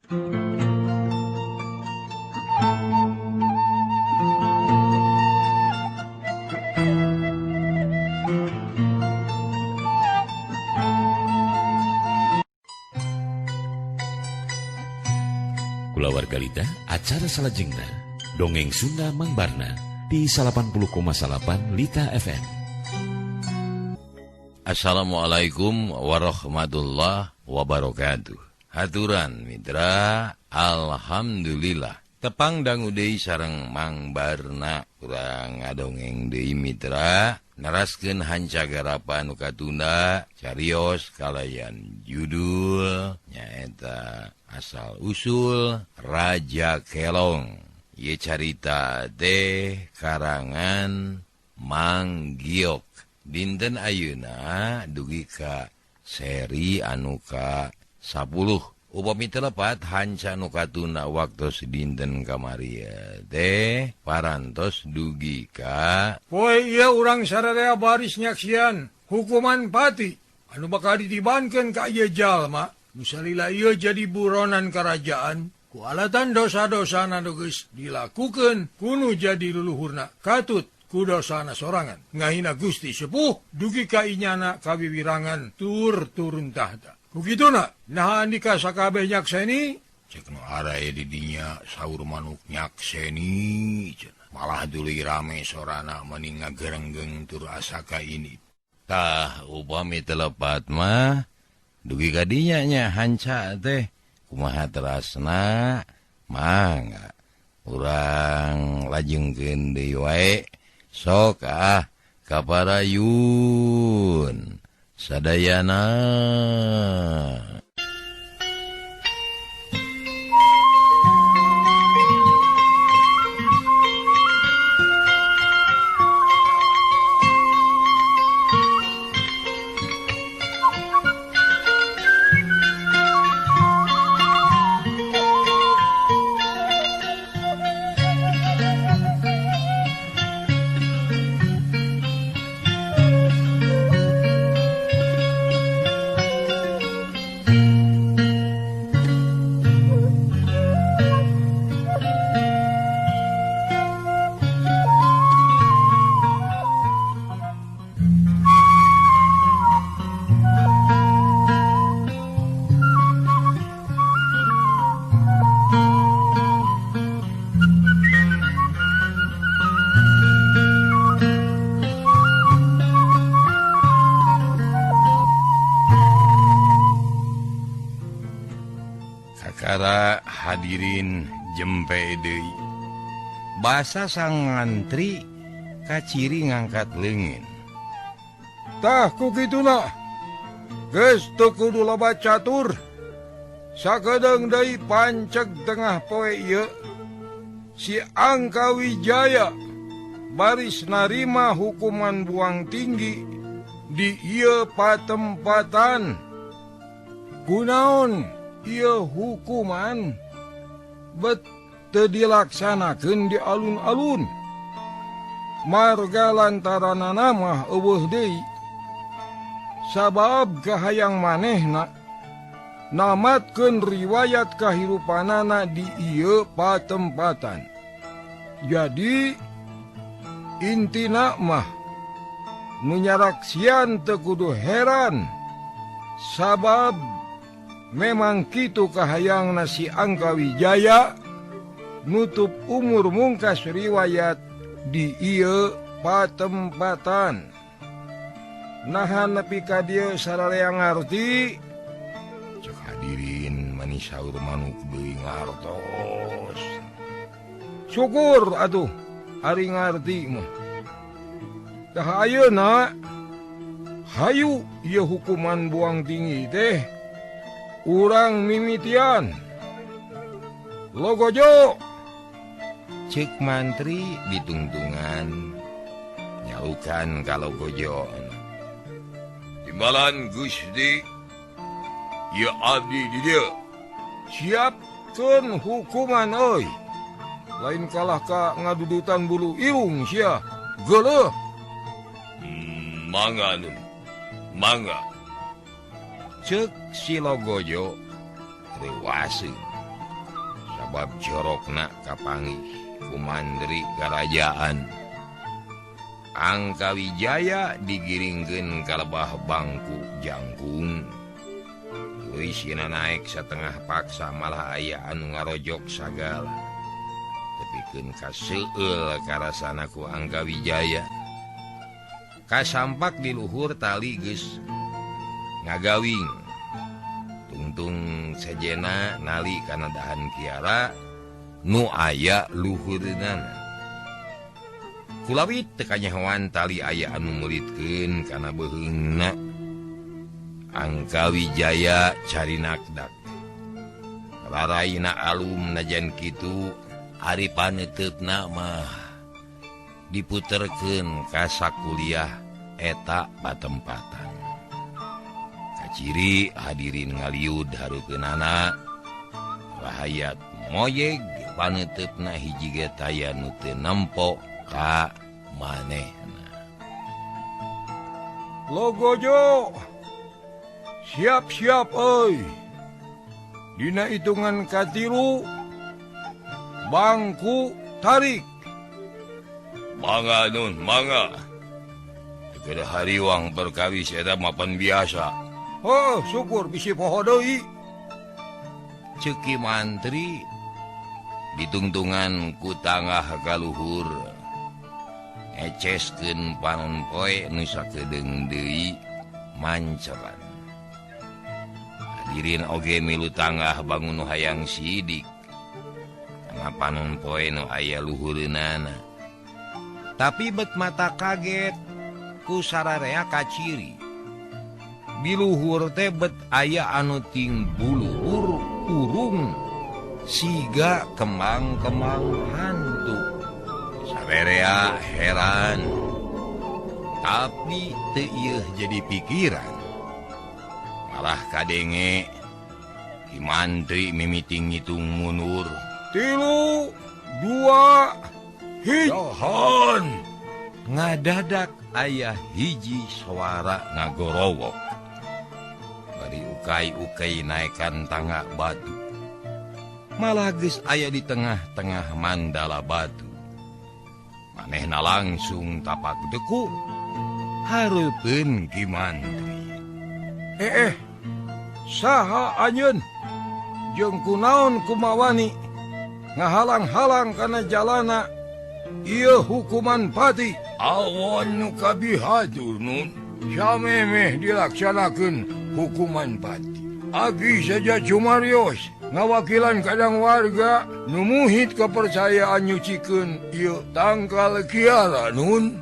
Kula wargalita, acara salajengna Dongeng Sunda Mang Barna di 80,8 Lita FM. Assalamualaikum warahmatullahi wabarakatuh. Haturan mitra, alhamdulillah. Tepang dangu deui sareng Mang Barna urang ngadongeng deui mitra. Naraskeun hancagarapan nu katunda carios kalayan judul nyaeta asal usul Raja Kelong. Ieu carita teh karangan Mang Giok. Dinten ayeuna dugi ka seri anu ka 10. Upami telepat hanca nu katunda waktos dinten kamari teh parantos dugi ka poe ieu urang sadaya baris nyaksian hukuman pati anu bakal ditibankeun ka ieu jalma nu salila ieu jadi buronan kerajaan ku alatan dosa-dosana nu geus dilakukeun kunu jadi luluhurna katut ku dosana sorangan ngahina Gusti Sepuh dugi ka inyana kawiwirangan tur turun tahta. Begituna, nah andika sakabeh nyakseni, cek nu arae di dinya saur manuk nyakseni, malah duli rame sorana mending ngagerenggeng tur asaka ini. Tah upami telepat mah, dugi kadinya nya hanca teh, kumaha terasna, mangga, urang lajengkeun deui wae, sok kaparayun. Sadayana. Kakara hadirin jempe deui. Basa sang ngantri kaciri ngangkat leungin. tah ku kituna, geus teu kudu loba catur, sakedeung deui panceg tengah poe ieu, si Angka Wijaya baris narima hukuman buang tinggi di ieu patempatan. Kunaon ieu hukuman bet teu dilaksanakeun di alun-alun, marga lantaranana mah eueuh deui, sabab kahayang manehna namatkeun riwayat kahirupanana di ieu patempatan. Jadi intina mah nu nyaraksian teu kudu heran, sabab memang kitu kahayangna si Angka Wijaya nutup umur mungkas riwayat di ieu patempatan. Nahan nepi ka dieu sararea ngarti, Cek hadirin manis saur manuk deui ngartos. syukur atuh ari ngarti mah. Tah ayeuna hayu ieu hukuman buang tinggi teh urang mimitian. Logojo Cek mantri ditungtungan nyalukan kalau gojo. Timbalan Gusti, ya abdi di dia. siapkeun hukuman euy. Lain kalah ka ngadudutan bulu irung sia. Geuleuh. Mangga nun, mangga. Cek si Logojo rewase. sabab jorokna kapangih kumandri kerajaan. Angka Wijaya digiringkeun ka lebah bangku jangkung. Luisina naik setengah paksa malah aya anu ngarojok sagala. Tepikeun ka seueul karasana ku Angka Wijaya. Kasampak di luhur tali geus ngagawing. Tungtung sejena nali kana dahan kiara nu aya luhurna. Kulawit teu kanyahoan tali aya anu mulitkeun kana beuheungna. Angka Wijaya carinakdak. Raraina alum najan kitu ari paneutupna mah diputerkeun ka sakuliah eta patempatan. Kaciri hadirin ngaliud harukeunana rahayat moyeg paneutupna hiji ge taya nu teu nempo ka manehna. Logojo, siap-siap euy. Dina hitungan katilu, bangku tarik. Mangga nun, mangga. Kepada hariwang perkawis eta mapan biasa. Oh, syukur bisi poho deui. Ceki mantri ditungtungan ku tangah kaluhur. Eceskeun panon poe nu sakedeung deui manceran. Hadirin oge milu tangah bangun nu hayang sidik. Kana panon poe nu aya luhureunana. Tapi bet mata kaget ku sararea kaciri. Biluhur teh bet aya anu ting buluhur urung siga kembang-kembang hantu. Saberea heran, tapi teu ieu jadi pikiran. Malah kadenge ki mantri mimiting ngitung mundur. 3, 2, Johan ngadadak aya hiji suara ngagorowok. Bari ukai-ukai naekan tangga batu. Malah geus aya di tengah-tengah mandala batu. Manehna langsung tapak deku hareupeun ki mantri. Saha anjeun? Jeung kunaon kumawani ngahalang-halang kana jalana ieu hukuman pati. Awan nu kabihatur nun Samemeh dilaksanakeun hukuman pati. Agi saja cumarios ngawakilan kadang warga nu muhit kepercayaan nyucikeun ieu tangkal kiara nun.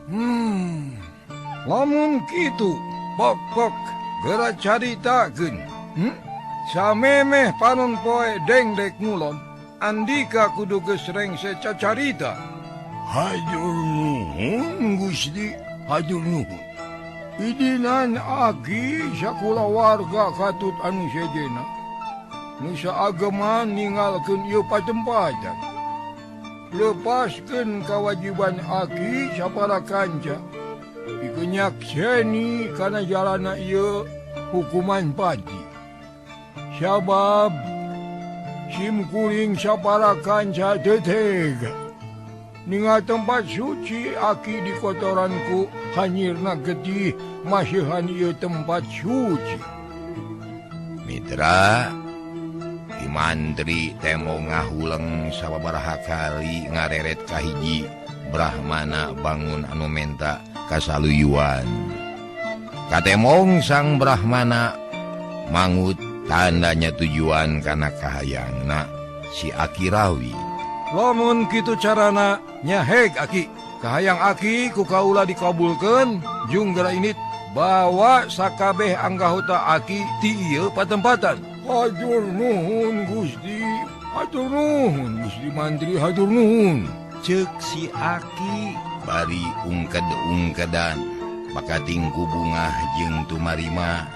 Lamun kitu pok-pok geura caritakeun. Samemeh panon poe dengdek ngulon andika kudu geus rengse cacarita. Hatur nuhun Gusti, hatur nuhun. Idinan agi sakula warga katut anu sejena. Nu saagama ninggalkeun ieu patempatan. Lepaskeun kawajiban agi sapara kanca. Pikeun nyakseni kana jalana ieu hukuman pati. Sabab simkuring sapara kanca teu tega. Ningal tempat suci aki di kotoranku hanyirna getih masihan ieu tempat suci. Mitra, ki mantri temo ngahuleng sababaraha kali ngareret ka hiji Brahmana bangun anu menta kasaluyuan. Katemong sang Brahmana mangut tandanya tujuan kana kahayangna si Akirawi. Lamun kitu carana nyaheg aki. Kahayang aki ku kaula dikabulkeun jeung geura init bawa sakabeh anggahota aki ti ieu patempatan. Hatur nuhun Gusti. Hatur nuhun Gusti Mantri, hatur nuhun. Ceuk si Aki bari ungked-ungkedan bakating ku bungah jeung tumarima.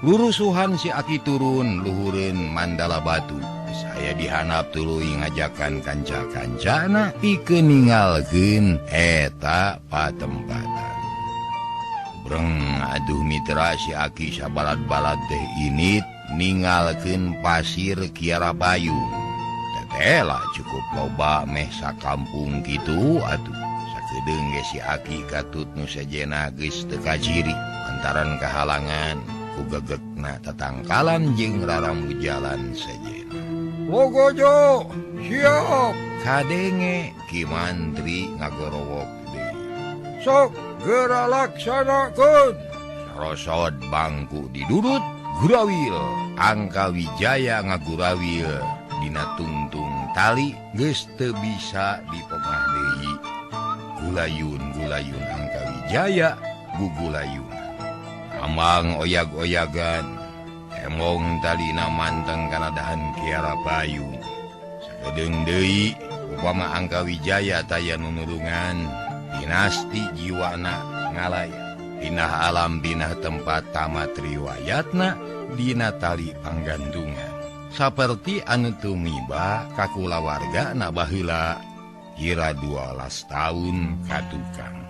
Lurusuhan si Aki turun luhureun mandala batu. Saya dihanap tuluy ngajakan kanca-kancana pikeun ninggalkeun eta patempatan. Breng aduh mitra si Aki sabalad-balad teh init ninggalkeun pasir kiara payung. Tetela cukup loba meh sakampung gitu atuh. Sakedeung ge si Aki katut nu sajena geus teu kaciri lantaran kahalangan ku gegekna tatangkalan jeung rarambu jalan sajena. Pogojo, siap. Kadenge Ki Mantri ngagorowok deui. Sok geura laksanakeun. Sarosot bangku didudut gurawil, Angka Wijaya ngagurawil dina tungtung tali geus teu bisa dipemah deui. Gulayun Angka Wijaya gugulayun. Amang oyag-oyagan, emong talina manteng kana dahan Kiara Payung. Sakedeung deui upama Angka Wijaya taya nunulungan, dinasti jiwana ngalaya. Pinah alam pinah tempat tamat riwayatna dina tali panggantungan. Saperti anu tumiba kakulawarga na baheula kira 12 tahun katukang.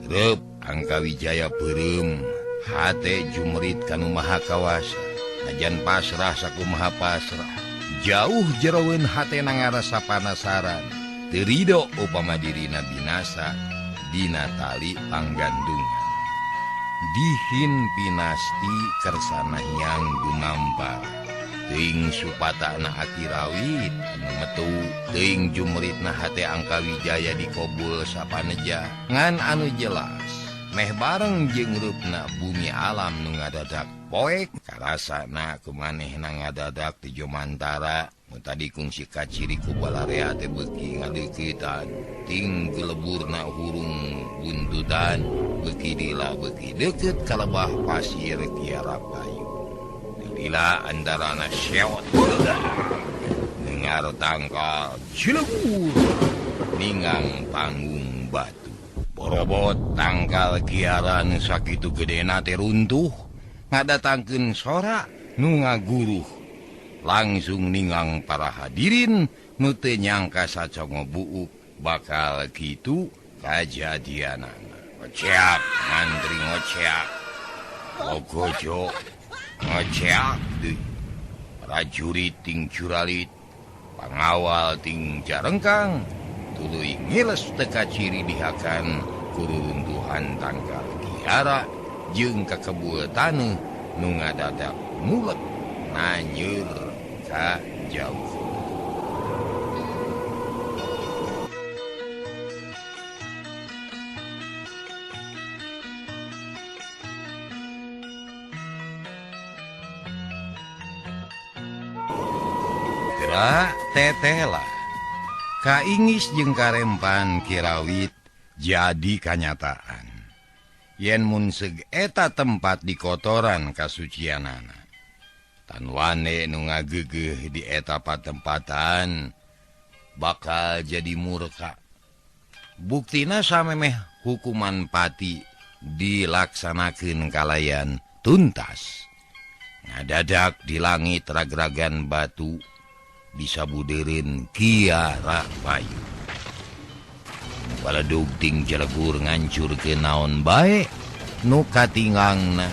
Rep Angka Wijaya peureum hate jumrit kanu maha kawasa, najan pasrah sakumaha pasrah. Jauh jeroeun hatena ngarasa panasaran, teu ridho upama dirina binasa dina tali panggantungan. Dihin pinasti kersana hyang gumampar, teuing supatana Aki Rawit anu metu, teuing jumritna hate Angka Wijaya dikobul sapaneja ngan anu jelas. Meh bareng jeung reupna bumi alam nu ngadadak poek karasana kumanehna ngadadak ti Jomantara nu tadi kungsi kaciri ku balarea teh beuki ngadeuketan ting geleburna hurung buntutan beuki dila beuki deukeut ka lebah pasir Kiara Payung. Dila antarana seot dengar tangkal cilebur ningang panggung batu. Borobot tangkal Kiara nu sakitu gedena teh runtuh, ngadatangkeun sora nu ngaguruh. Langsung ningang para hadirin nu teu nyangka sacongo buuk bakal kitu kajadianana. Ngoceak mantri ngoceak, Pogojo ngoceak deui. Prajurit ting curalit, pangawal ting jarengkang tuluy ngiles teka ciri dihakan kururuntuhan tangkal Kiara jeung kakebul taneuh nu ngadadak mulek nanyeur ka jauh. Gerak tetela kaingis jeung karempan Ki Rawit jadi kanyataan. Yen mun seug eta tempat di kotoran kasucianana, tan wane nu ngageugeuh di eta patempatan bakal jadi murka. Buktina samemeh hukuman pati dilaksanakeun kalayan tuntas. Ngadadak di langit ragragan batu disabudeureun Kiara Payung. Baledug ting jelegur ngancurkeun naon bae nu katinggangna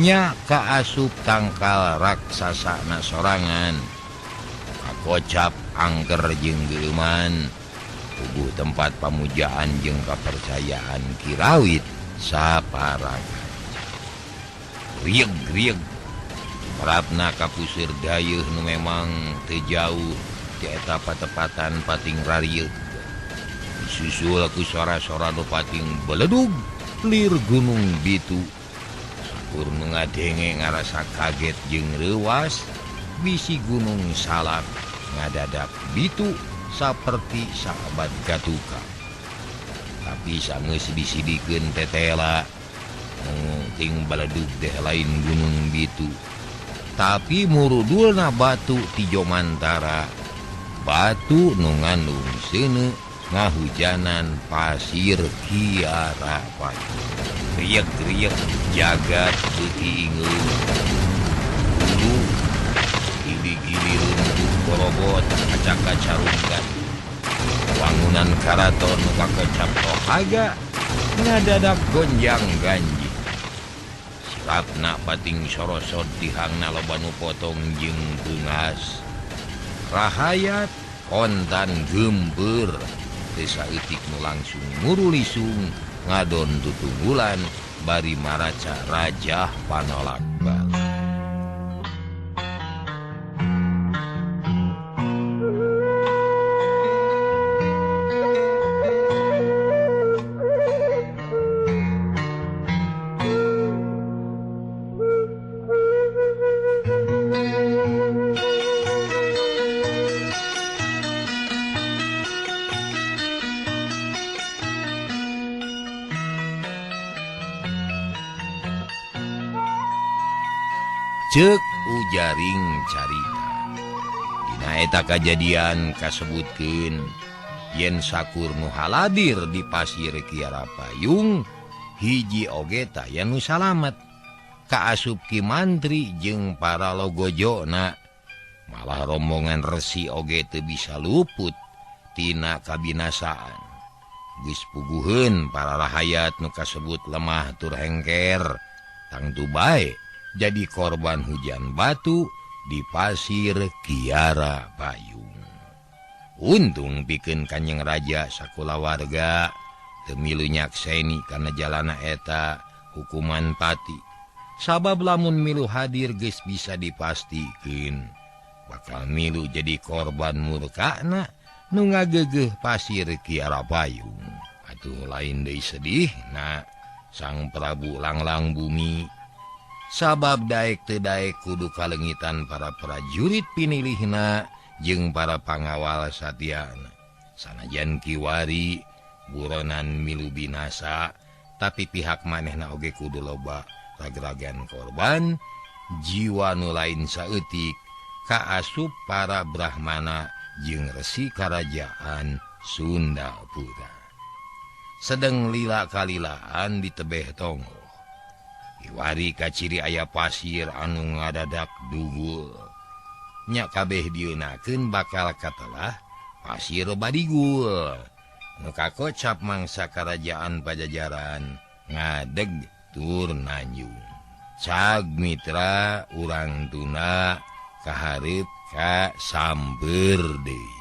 nya kaasup tangkal raksasana sorangan. Kakocap angker jeung geuman puguh tempat pamujaan jeung kapercayaan Ki Rawit saparaga. Rieg-rieg Prapna kapusir dayeuh nu memang teu jauh ti eta patepatan pating rarieu. Disusul ku sora-sora nu pating beledug lir gunung bitu. Sakur nu ngadenge ngarasa kaget jeung reuwas, bisi gunung salak ngadadak bitu saperti sahabat gatuka. Tapi sangeus disidikeun tetela ting beledug teh lain gunung bitu. Tapi murudulna batu ti Jomantara, batu nu ngandung seuneu ngahujanan pasir Kiara Payung. Riek-riek jagat beuki ingeun. Dulu gili-gili runtuh borobot kaca-kaca rungkat. Wangunan karaton kakocap tohaga ngadadak gonjang ganji. Sirapna pating sorosot dihangna loba nu potong jeung beungas. Rahayat kontan gembeur teu saeutik nu langsung murulisung ngadon tutunggulan bari maraca Rajah Panolak Bali. Cek ujaring carita. Dina eta kajadian kasebutkeun yen sakur nu haladir di pasir Kiara Payung hiji oge taya nu salamet kaasup ki mantri jeung para logojona. Malah rombongan resi oge teu bisa luput tina kabinasaan. Geus puguheun para rahayat nu kasebut lemah tur hengker tangtu bae jadi korban hujan batu di pasir Kiara Payung. Untung pikeun Kanjeng Raja sakulawarga teu milu nyakseni kana jalana eta hukuman pati. Sabab lamun milu hadir geus bisa dipastikeun bakal milu jadi korban murkana nu ngageugeuh pasir Kiara Payung. Atuh lain deui sedihna Sang Prabu Langlang Bumi. Sabab daek teu daek kudu kalengitan para prajurit pinilihna jeung para pangawal satyana. Sanajan kiwari buronan milu binasa, tapi pihak manehna oge kudu loba ragragan korban jiwa nu lain saeutik kaasup para brahmana jeung resi karajaan Sundapura. Sedeng lila kalilaan di tebeh tonggo. Kiwari kaciri aya pasir anu ngadadak dugul. Nya kabeh dieunakeun bakal katelah pasir badigul. Nu kakocap mangsa karajaan Pajajaran ngadeg tur nanjung. Cag mitra urang tuna kaharep ka samber deui.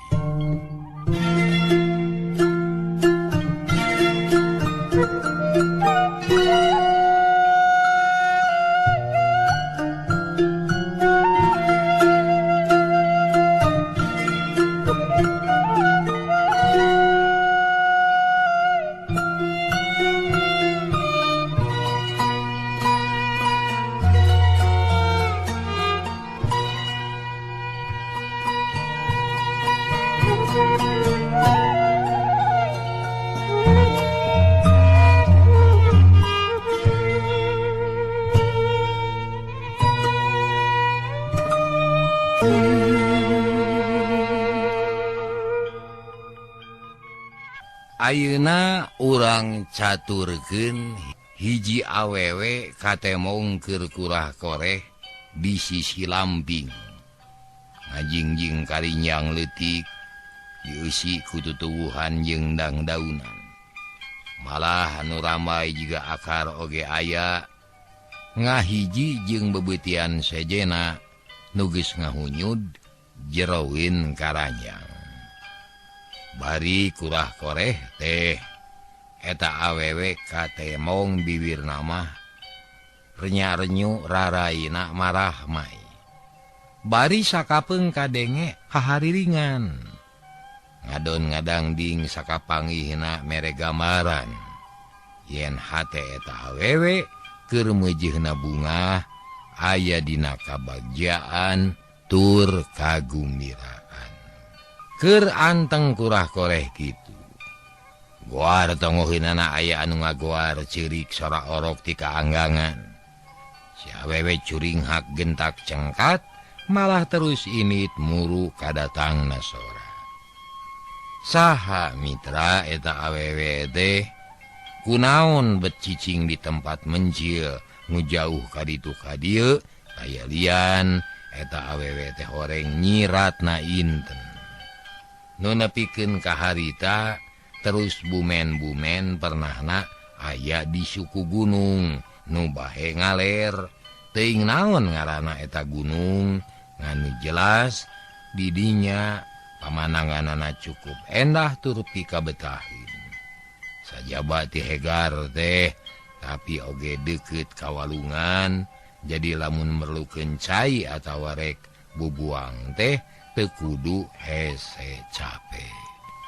Ayeuna urang caturkeun hiji awewe katemong keur kurah koreh di sisi Lamping. Ngajingjing karinyang leutik dieusi ku tutuwuhan jeung dangdaunan. Malah anu ramai jiga akar oge aya ngahiji jeung bebeutean sejena nu geus ngahunyud jeroeun karanjang. Bari kurah koreh teh eta awewe katemong bibirna mah renya-renyu raraina marah mai. Bari sakapeung kadenge hahariringan. Ngadon ngadangding sakapanggihna mere gambaran. Yen hate eta awewe keur meujeuhna bunga aya dina kabagjaan tur kagumbiraan. Keur anteng kurah koreh kitu. Goar tongoheunana aya anu ngagoar ceurik sora orok ti kaanggangan. Si awewe curing hak gentak cengkat malah terus init muru kadatangna sora. Saha mitra eta awewe teh kunaon bet cicing di tempat mencil ngujauh ka ditu ka dieu aya lian eta awewe teh horeng nyiratna inten. Nu nepikeun ka harita terus bumen-bumen pernahna aya di suku gunung nu bahe ngaler teuing naon ngaranna eta gunung nganu jelas didinya pamananganana cukup endah tur pikabetahin sajaba ti hegar teh tapi oge deukeut kawalungan jadi lamun merlukeun cai atawa rek bubuang teh teu kudu hese capek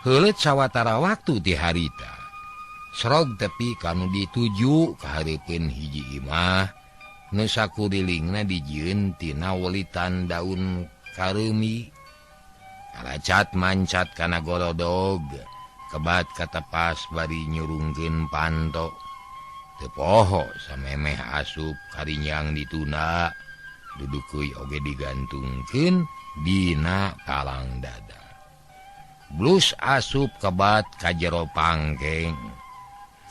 heuleut sawatara waktu ti harita srog tepi kanu dituju ka hareupeun hiji imah nu sakurilingna dijieun tina welitan daun kareumi kalacat mancat kana gorodog kebat katepas bari nyurungkeun panto teu poho samemeh asup karinyang ditunda dudukuy oge digantungkeun dina kalang dada blus asup kebat ka jero pangkeng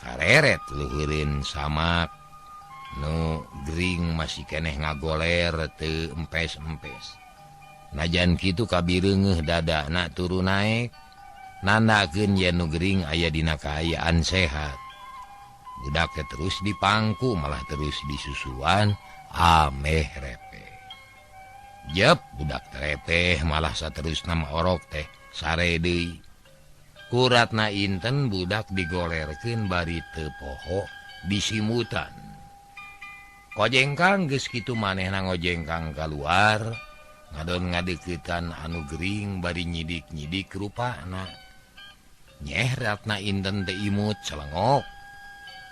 kareret luhureun samak nu gering masih keneh ngagoler teu empes-empes najan kitu kabireungeuh dadana turu naek nandakeun yen nu gering aya dina kaayaan sehat budak teh terus dipangku malah terus disusuan ameh repeh jep budak repeh malah saterus nama orok teh sare deui kuratna inten budak digolerkeun bari teu poho disimutan kojengkang geus kitu manehna ngojengkang kaluar ngadon ngadeuketan anu gering bari nyidik-nyidik rupana nyeh ratna inten teh imut celengok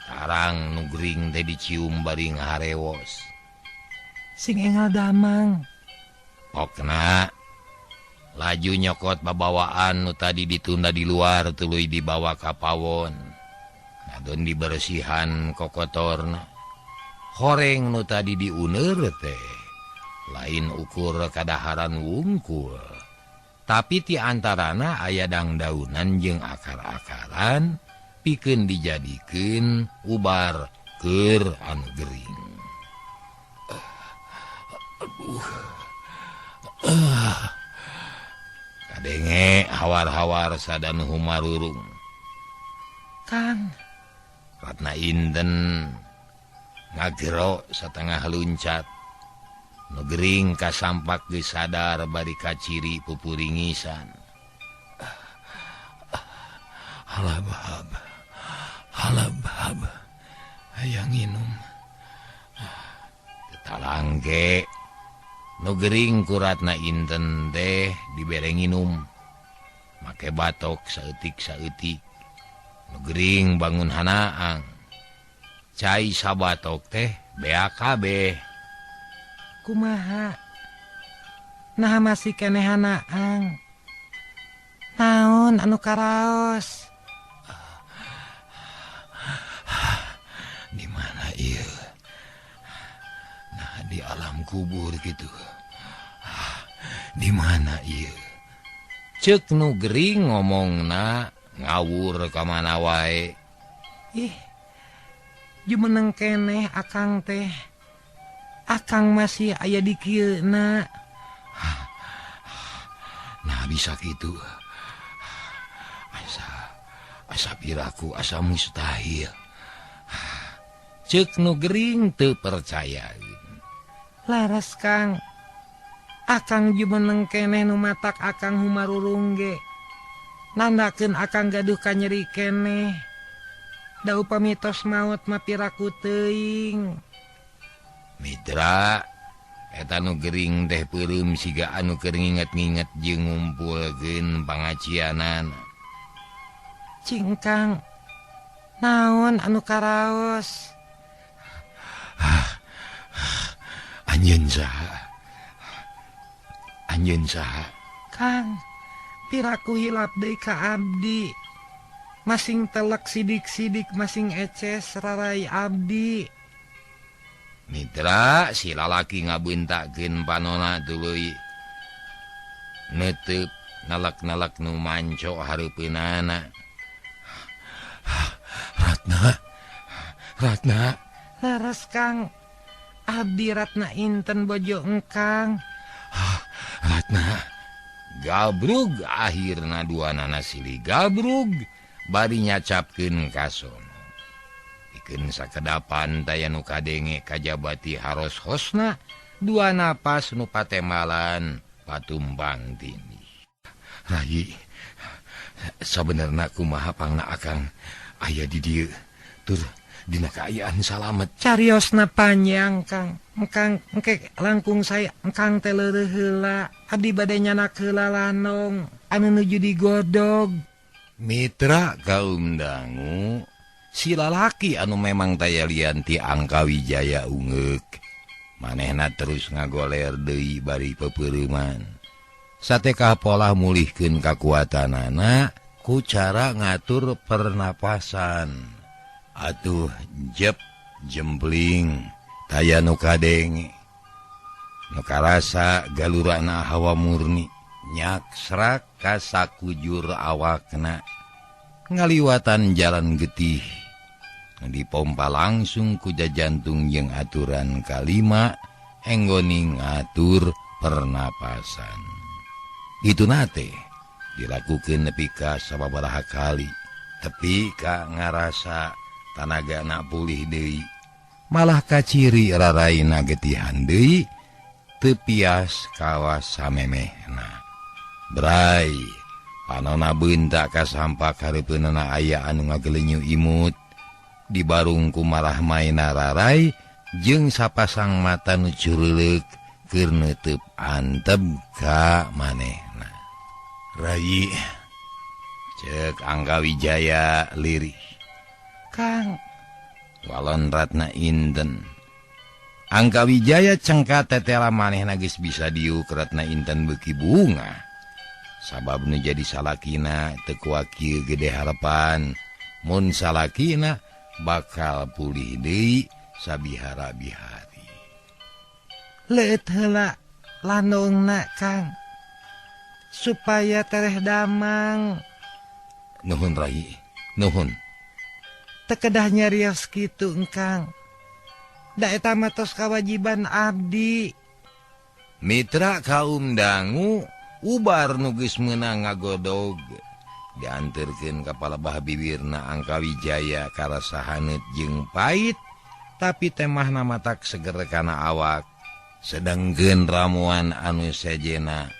tarang nu gering teh dicium bari ngaharewos sing enggal damang pokna laju nyokot babawaan nu tadi ditunda di luar tuluy dibawa ka pawon ngadon dibersihan kokotorna horeng nu tadi diuneur teh lain ukur kadaharan wungkul tapi ti antarana aya dangdaunan jeung akar-akaran pikeun dijadikeun ubar keur anu gering kadenge hawar-hawar sadanu humarurung Kang ratna inten ngagero satengah luncat nu gering kasampak geus sadar bari kaciri pupuringisan halabab hayang nginum tetalangke nu gering kuratna inten teh dibere nginum make batok saeutik-saeutik nu gering bangun hanaang cai sabatok teh bea kabeh kumaha nah masih keneh hanaang naon anu karaos di mana ieu nah di alam kubur gitu di mana ieu ceuk nu gering ngomongna ngawur ka mana wae ih jumeneng keneh akang teh akang masih aya di kieu na nah bisa gitu asa piraku asa mustahil ceuk nu gering teu percaya laras Kang akang jumeneng keneh nu matak akang humarurung ge nandakeun akang gaduh ka nyeri keneh da upami tos maot mah piraku teuing mitra eta nu gering teh peureum siga anu keur nginget-nginget jeung ngumpulkeun pangacianan cing Kang naon anu karaos anjeun saha Kang piraku hilap deui ka abdi masing telek sidik-sidik masing eces rarai abdi mitra si lalaki ngabeuntakeun panonna tuluy neuteuk nalak-nalak nu manco hareupeunana Ratna laras Kang abdi Ratna inten bojo engkang Ratna gabrug akhirna duanana silih gabrug bari nyacapkeun kasono. Pikeun sakedapan taya nu kadenge kajabati haros hosna, dua napas nu patemalan patumbang tindih. Rai, sabenerna kumaha pangna akang aya di dieu tur dina kaayaan salamet. Cariosna panjang Kang. Engke langkung saya engkang teh leureuh heula. Abdi bade nyanak heula lanong anu nuju digodog. Mitra kaum dangu, si lalaki anu memang taya lian ti Angka Wijaya ungeuk. Manehna terus ngagoler deui bari pepeureuman. Satekah pola mulihkeun kakuatanana ku cara ngatur pernapasan. Atuh jep jempling taya nu kadenge. Nu karasa galurana hawa murni nyak serak ka sakujur awakna. Ngaliwatan jalan getih dipompa langsung ku jantung jeung aturan kalima enggoni ngatur pernapasan. Itu nate dilakukeun nepi ka sababaraha kali, tepi ka ngarasa tanagana pulih deui. Malah kaciri raraina getihan deui, teu pias kawas samemehna. Brai, panonna beunta kasampak hareupeunana aya anu ngagelenyu imut, dibarung ku marah maina rarai jeung sapasang mata nu cureuleuk keur neuteub anteb ka manehna. Rai, ceuk Angka Wijaya lirih. Kang, Walon ratna inten. Angka Wijaya cengka tetela manehna geus bisa diuk ratna inten beuki bunga. Sabab nu jadi salakina teu kuat kieu gede harapan. Mun salakina bakal pulih deui sabihara-bihari. leuit heula lanongna Kang. Supaya tereh damang. Nuhun Rai, nuhun. Teu kedah nyarios kitu engkang. Da eta mah tos kawajiban abdi. Mitra kaum dangu ubar nu geus meunang ngagodog. Dianterkeun ka palebah bibirna Angka Wijaya karasa haneut jeung pait, tapi temahna matak seger kana awak. Sedengkeun ramuan anu sejena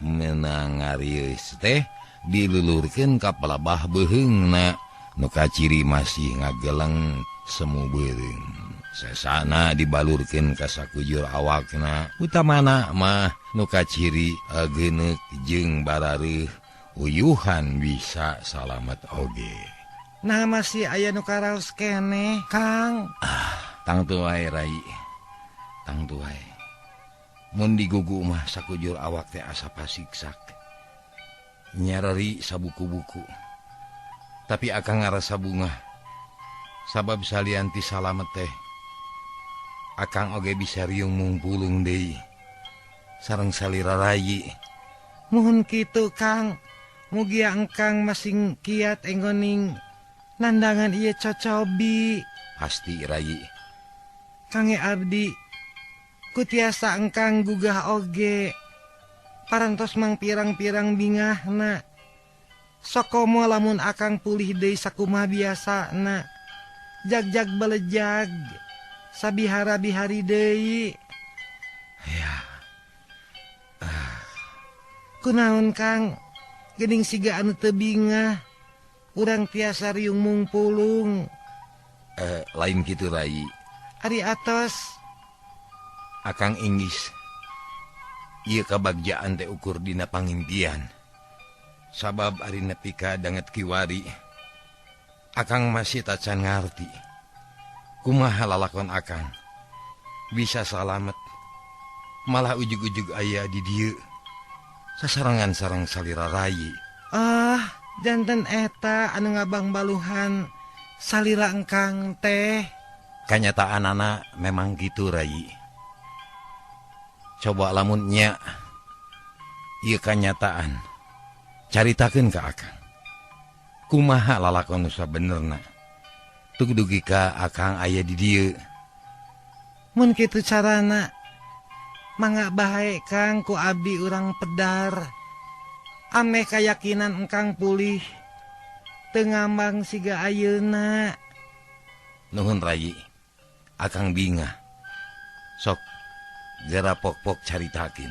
meunang ngarieus teh dilulurkeun ka palebah beuheungna nu kaciri masih ngageleng semu beureung. Sesana dibalurkeun ka sakujur awakna, utamana mah nu kaciri geuneuk jeung barareuh uyuhan bisa salamet oge. Nah masih aya nu karaos keneh Kang. Tangtu wae Rai, tangtu wae. Mun digugu mah sakujur awak teh asa pasiksak. Nyarari sabuku-buku. Tapi akang ngarasa bunga. Sabab salianti salamet teh. Akang oge bisa riung mungpulung deui. Sareng salira rayi. Muhun kitu Kang. Mugi engkang masing kiat enggoning nandangan ieu cocobi. Pasti Rai. Kange abdi kutiasa engkang gugah oge. Parantos mang pirang-pirang bingahna. Sokomo lamun akang pulih deui sakumaha biasana. Jag-jag belejag. Sabihara-bihari deui. Ya. Kunaon Kang? Geuning siga anu teu bingah. Urang tiasa riung mungpulung. Lain kitu Rai. Ari atos. Akang inggis. Ieu kabagjaan teh ukur dina pangimpian. Sabab ari nepi ka danget kiwari. Akang masih tacan ngarti. Kumaha lalakon akang bisa salamet. Malah ujug-ujug aya di dieu. Sasarangan sareng salira rayi. Janten eta anu ngabang baluhan salira engkang teh. Kanyataan anak memang gitu Rai. Coba lamun nya ieu kanyataan caritakeun ka akang. Kumaha lalakon nu sabenerna? Tug dugi ka akang aya di dieu. Mun kitu carana mangga bae Kang ku abdi urang pedar. Ameh kayakinan engkang pulih. ngambang siga ayeuna. Nuhun Rai, akang bingah. Sok, gara pok-pok caritakeun.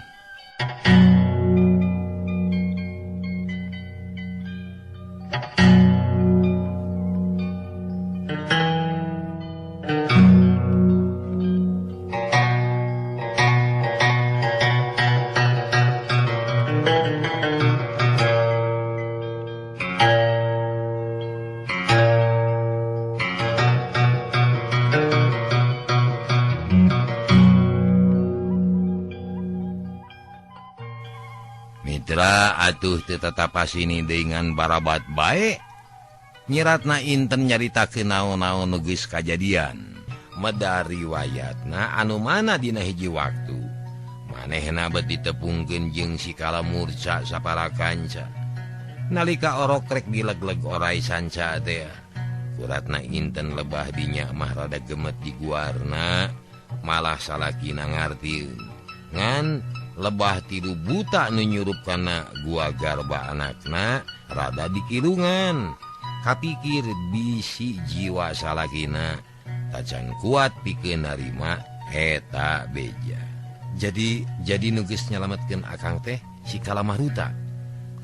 Mitra atuh teu tetapasini dengan barabat bae. Nyiratna inten nyaritakeun naon-naon nu geus kajadian. Meda riwayatna anu mana dina hiji waktu. Manehna bet ditepungkeun jeung si kalamurca sapara kanca. Nalika orok rek dilegleg orai sanca teh. Kuratna inten lebah dinya mah rada gemet di guarna, malah salakina ngartieun. Ngan lebah tilu buta nu nyurup kana gua garba anakna rada dikirungan. Kapikir bisi jiwa salakina tacan kuat pikeun narima eta beja. Jadi nu geus nyalametkeun akang teh si Kalamaruta.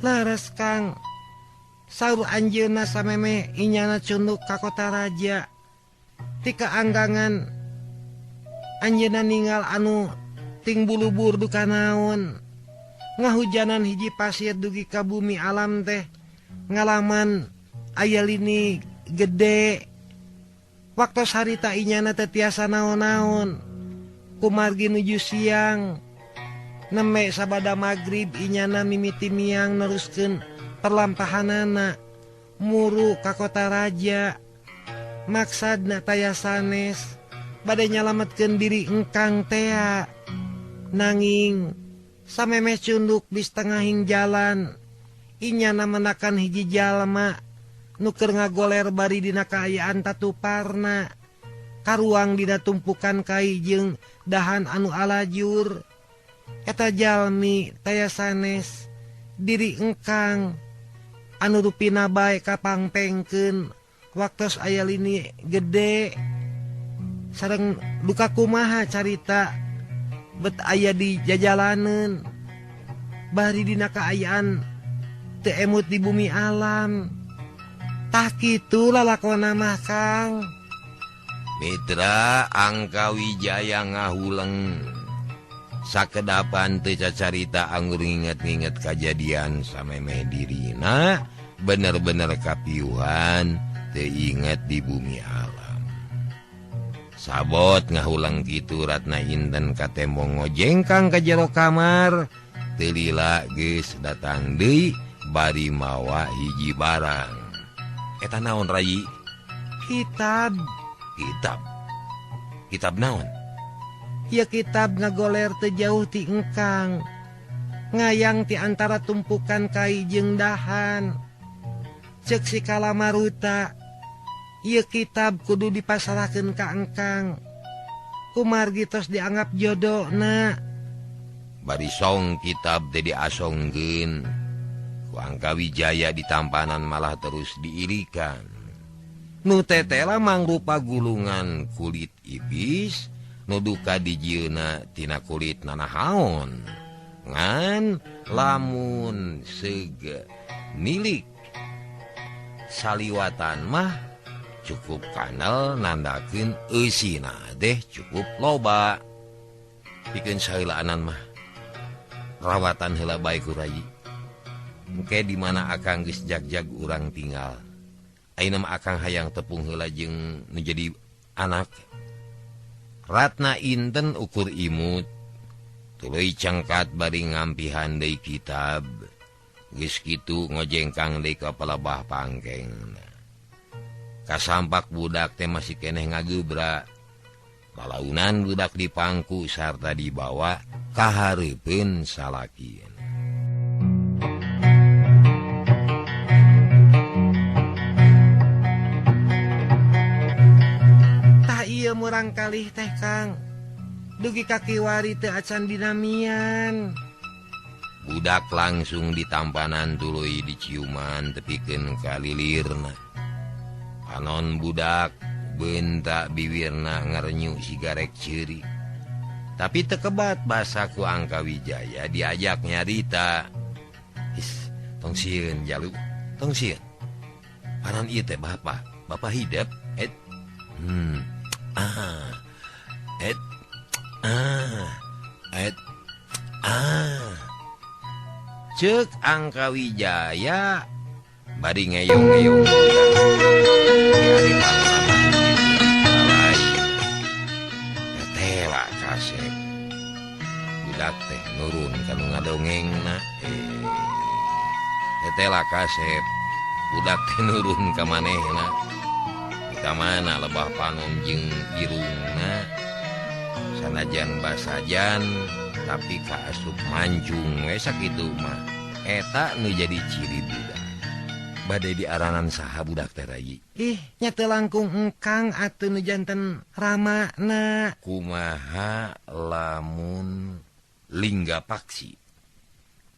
Laras Kang, saur anjeunna sameme inyana cunduk ka kota raja. Tika anggangan anjeunna ninggal anu ting bulu-bur duka naon. Ngahujanan hiji pasir dugi ka bumi alam teh ngalaman aya lini gede. Waktu sarita inyana teh tiasa naon-naon. Kumargi nuju siang. Neme sabada magrib inyana mimiti miang neruskeun perlampahanana muru ka kota raja. Maksadna taya sanes bade nyalametkeun diri engkang tea. Nanging sameme cunduk di setengahing jalan inyana menakan hiji jalma nu keur ngagoler bari dina kaayaan tatuparna. Karuang dina tumpukan kai jeung dahan anu alajur. Eta jalmi taya sanes diri engkang anu rupina bae kapangpengkeun waktos aya lini gede. Sareng duka kumaha carita bet aya di jajalaneun bari dina kaayaan teu emut di bumi alam. Tah kitu lalakonna mah Kang. Mitra Angka Wijaya ngahuleng. Sakedapan teu cacarita anggur nginget-nginget kajadian samemeh dirina bener-bener kapiuhan teu inget di bumi alam. Sabot ngahulang kitu Ratna Inten ka tembong ngojengkang ka jero kamar. Teu lila geus datang deui bari mawa hiji barang. Eta naon Rai? Kitab. Kitab naon? Ya kitab ngagoler teu jauh ti engkang. Ngayang ti antara tumpukan kai jeung dahan. Ceuk si Kalamaruta, ieu kitab kudu dipasarakeun ka engkang. Kumargi tos dianggap jodona. Bari song kitab teh diasongkeun. Ku Angka Wijaya ditampanan malah terus diirikan. Nu tetela mangrupa gulungan kulit ibis. Nu duka dijieuna tina kulit nanahaon. Ngan lamun sege nilik saliwatan mah cukup kanal nandakeun eusina deh cukup loba. Pikeun saheulaanan mah rawatan heula bae ku Rai. Engke di mana akang geus jag-jag urang tinggal. Ayeuna mah akang hayang tepung heula jeung nu jadi anak. Ratna Inten ukur imut, tuluy cangkat bari ngampihan deui kitab. Geus kitu ngojengkang deui ka palebah pangkeng. Kasampak budak teh masih keneh ngagebra. Balaunan budak dipangku sarta dibawa ka hareupeun salakieun. Murang kalih teh Kang dugi ka kiwari teu acan dinamian. budak langsung ditampanan tuluy diciuman tepikeun ka lilirna. Panon budak bentak bibirna ngerenyu sigarek ceuri. Tapi tekebat basa ku Angka Wijaya diajak nyarita. Is, tong sieun jalu, tong sieun. Panon ieu teh bapak hidup, et Cek Angka Wijaya bari ngeyong-ngeyong tela kasep budak teh nurun kanu ngadongengna tela kasep budak teh nurun ka manehna ka mana lebah panon jeung irungna sanajan basajan tapi kaasup mancung sakitu mah eta nu jadi ciri budak bade diaranan saha budak teh Rayi. Nya teu langkung engkang atuh nu janten ramana. Kumaha lamun lingga paksi?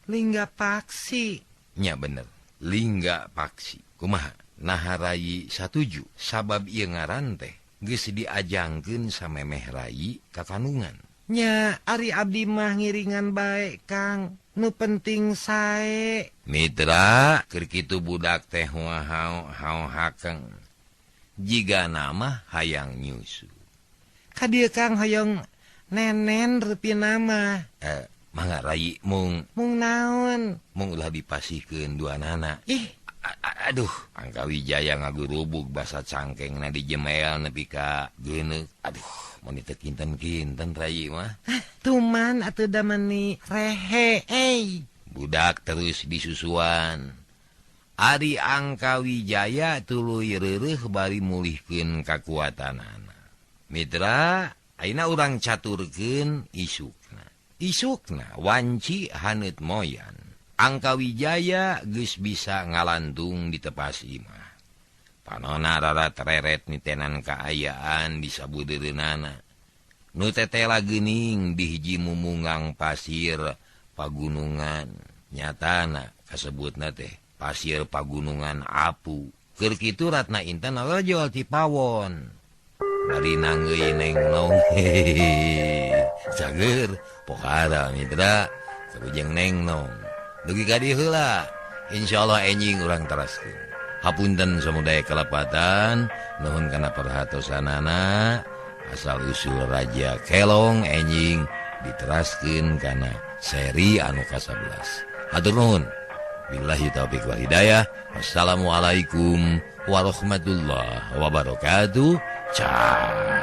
Lingga paksi. Nya bener, lingga paksi. Kumaha? Nah Rayi satuju sabab ieu ngaran teh geus diajangkeun samemeh Rayi ka kandungan. Nya ari abdi mah ngiringan bae Kang, nu penting sae. Mitra keur kitu budak teh hao hakeng. Jiga nama hayang nyusu. Ka dieu Kang hoyong nenen rupina mah. Mangga Rayi mung naon? Mung ulah dipasihkeun duanana. Aduh, Angka Wijaya ngagurubug basa cangkengna dijemel nepi ka geuneuk. Aduh. Mau kinten-kinten Rayi mah. Tuman atuh da meni rehe. Budak terus disusuan. Ari Angka Wijaya tuluy reureuh bari mulihkeun kakuatanana. Mitra, ayeuna urang caturkeun isukna. Isukna wanci haneut moyan. Angka Wijaya geus bisa ngalantung di tepas imah. Panona rara tereret nitenan kaayaan di sabudereunana. Nu tetela geuning di hiji mumungang pasir pagunungan. Nyatana kasebutna teh pasir pagunungan Apu. Keur kitu Ratna Intan rojol ti pawon. Bari nanggeuy nengnong. Cager pokara mitra sarujeng nengnong. Dugi ka dieu heula. Insyaallah enjing urang teraskeun. Hapunten samudaya kelepatan, nuhun kana perhatosanana, asal usul Raja Kelong enjing diteraskeun kana seri anu ka-11. Hatur nuhun. Billahi taufiq wal hidayah. Wassalamualaikum warahmatullahi wabarakatuh. Ciao.